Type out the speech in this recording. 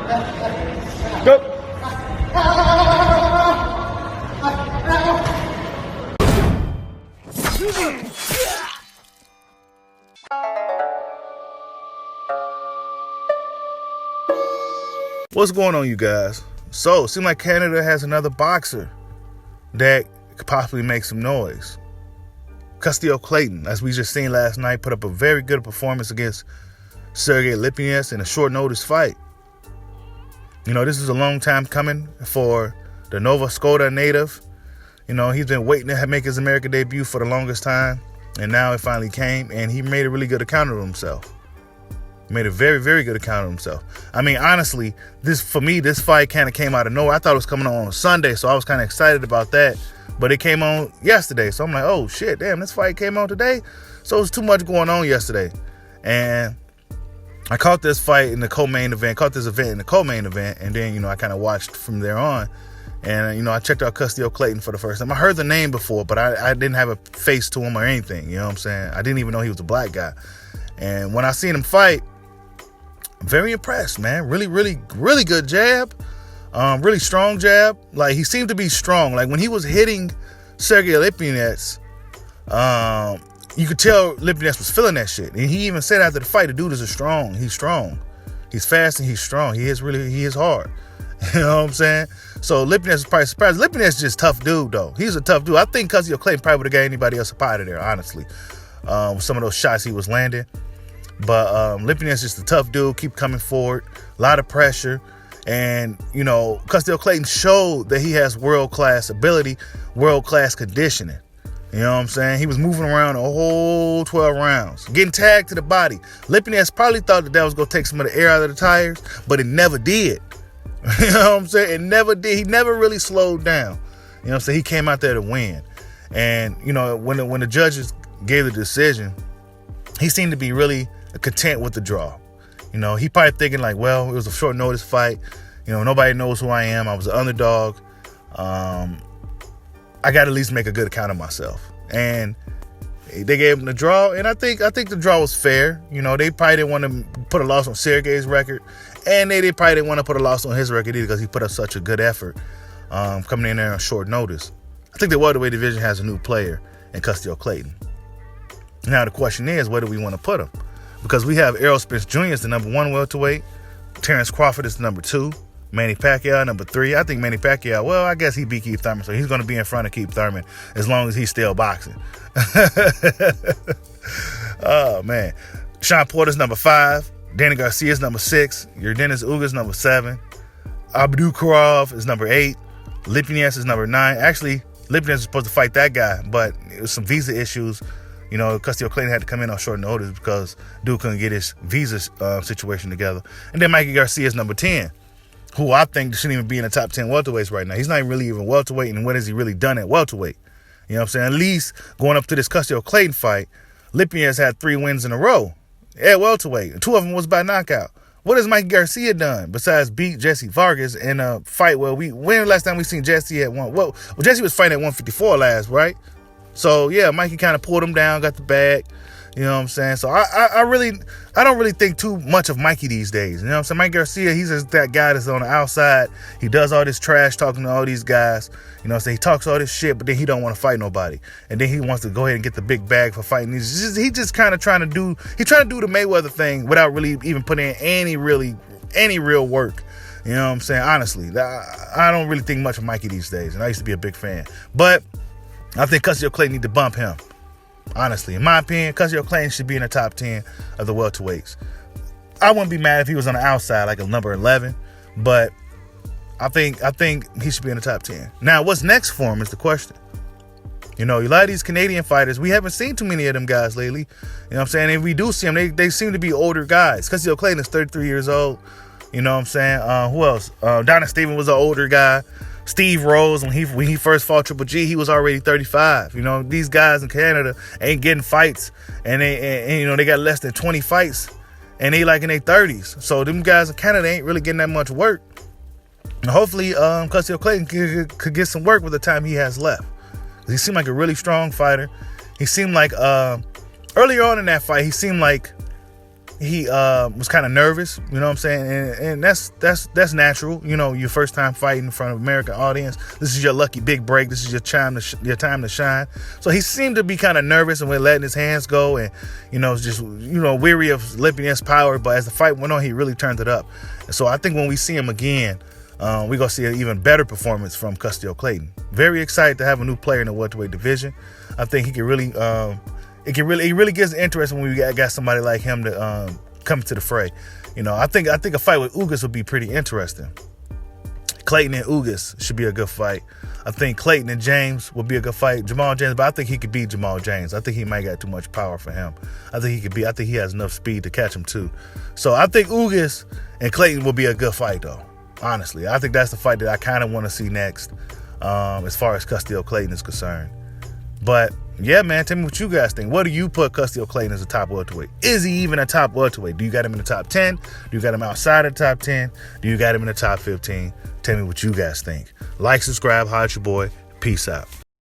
Go. What's going on, you guys? So, it seems like Canada has another boxer that could possibly make some noise. Custio Clayton, as we just seen last night, put up a very good performance against Sergey Lipnets in a short notice fight. You know, this is a long time coming for the Nova Scotia native. You know, he's been waiting to make his American debut for the longest time, and now it finally came, and he made a really good account of himself. Made a very, very good account of himself. I mean, honestly, this fight kind of came out of nowhere. I thought it was coming on Sunday, so I was kind of excited about that. But it came on yesterday, so I'm like, oh, shit, damn, this fight came on today? So it was too much going on yesterday. And I caught this fight in the co-main event, and then, you know, I kind of watched from there on. And, you know, I checked out Custio Clayton for the first time. I heard the name before, but I didn't have a face to him or anything, you know what I'm saying? I didn't even know he was a black guy. And when I seen him fight, I'm very impressed, man. Really, really, really good jab. Really strong jab. Like, he seemed to be strong. Like, when he was hitting Sergey Lipnets, you could tell Lipnets was feeling that shit. And he even said after the fight, the dude is strong. He's strong. He's fast and he's strong. He is hard. You know what I'm saying? So Lipnets was probably surprised. Lipnets is just a tough dude, though. He's a tough dude. I think Custio Clayton probably would have got anybody else up out of there, honestly. With some of those shots he was landing. But Lipnets is just a tough dude, keep coming forward, a lot of pressure. And, you know, Custio Clayton showed that he has world-class ability, world-class conditioning. You know what I'm saying? He was moving around a whole 12 rounds, getting tagged to the body. Lipnets probably thought that was going to take some of the air out of the tires, but it never did. You know what I'm saying? It never did. He never really slowed down. You know what I'm saying? He came out there to win. And, you know, when the judges gave the decision, he seemed to be really content with the draw. You know, he probably thinking like, well, it was a short notice fight. You know, nobody knows who I am. I was an underdog. I got to at least make a good account of myself. And they gave him the draw, and I think the draw was fair. You know, they probably didn't want to put a loss on Sergey's record, and they probably didn't want to put a loss on his record either because he put up such a good effort coming in there on short notice. I think the welterweight division has a new player in Custio Clayton. Now the question is, where do we want to put him? Because we have Errol Spence Jr. as the number 1 welterweight. Terrence Crawford is the number 2. Manny Pacquiao, number 3. I think Manny Pacquiao, well, I guess he beat Keith Thurman, so he's going to be in front of Keith Thurman as long as he's still boxing. Oh, man. Sean Porter's number 5. Danny Garcia's number 6. Yordenis Uga's number 7. Abdulkarov is number 8. Lipnets is number 9. Actually, Lipnets was supposed to fight that guy, but it was some visa issues. You know, Custio Clayton had to come in on short notice because dude couldn't get his visa situation together. And then Mikey Garcia is number 10, who I think shouldn't even be in the top 10 welterweights right now. He's not really even welterweight, and what has he really done at welterweight? You know what I'm saying? At least going up to this Custio Clayton fight, Lipnets had 3 wins in a row at welterweight. 2 of them was by knockout. What has Mikey Garcia done besides beat Jesse Vargas in a fight where when last time we seen Jesse at one? Well, Jesse was fighting at 154 last, right? So, yeah, Mikey kind of pulled him down, got the bag. You know what I'm saying? So, I don't really think too much of Mikey these days. You know what I'm saying? Mike Garcia, he's just that guy that's on the outside. He does all this trash talking to all these guys. You know what I'm saying? He talks all this shit, but then he don't want to fight nobody. And then he wants to go ahead and get the big bag for fighting. He just kind of trying to do the Mayweather thing without really even putting in any real work. You know what I'm saying? Honestly, I don't really think much of Mikey these days. And I used to be a big fan. But I think Custio Clayton need to bump him. Honestly, in my opinion, Custio Clayton should be in the top 10 of the welterweights. I wouldn't be mad if he was on the outside, like a number 11, but I think he should be in the top 10. Now, what's next for him is the question. You know, a lot of these Canadian fighters, we haven't seen too many of them guys lately. You know what I'm saying? If we do see them, they seem to be older guys. Custio Clayton is 33 years old. You know what I'm saying? Who else? Donna Steven was an older guy. Steve Rose, when he first fought Triple G, he was already 35. You know, these guys in Canada ain't getting fights, and you know, they got less than 20 fights, and they like in their 30s. So them guys in Canada ain't really getting that much work. And hopefully, Custio Clayton could get some work with the time he has left. He seemed like a really strong fighter. He seemed like earlier on in that fight, he seemed like he was kind of nervous, you know what I'm saying? And that's natural. You know, your first time fighting in front of an American audience. This is your lucky big break. This is your time to shine. So he seemed to be kind of nervous and we're letting his hands go and, you know, just, you know, weary of Lipnets' power. But as the fight went on, he really turned it up. And so I think when we see him again, we're going to see an even better performance from Custio Clayton. Very excited to have a new player in the welterweight division. I think he can really... It really gets interesting when we got somebody like him to come to the fray. You know, I think a fight with Ugas would be pretty interesting. Clayton and Ugas should be a good fight. I think Clayton and James would be a good fight. Jamal James, but I think he could beat Jamal James. I think he might got too much power for him. I think he has enough speed to catch him too. So I think Ugas and Clayton will be a good fight though. Honestly, I think that's the fight that I kind of want to see next, as far as Custio Clayton is concerned. But yeah, man, tell me what you guys think. What do you put Custio Clayton as a top welterweight? Is he even a top welterweight? Do you got him in the top 10? Do you got him outside of the top 10? Do you got him in the top 15? Tell me what you guys think. Like, subscribe, holler at your boy. Peace out.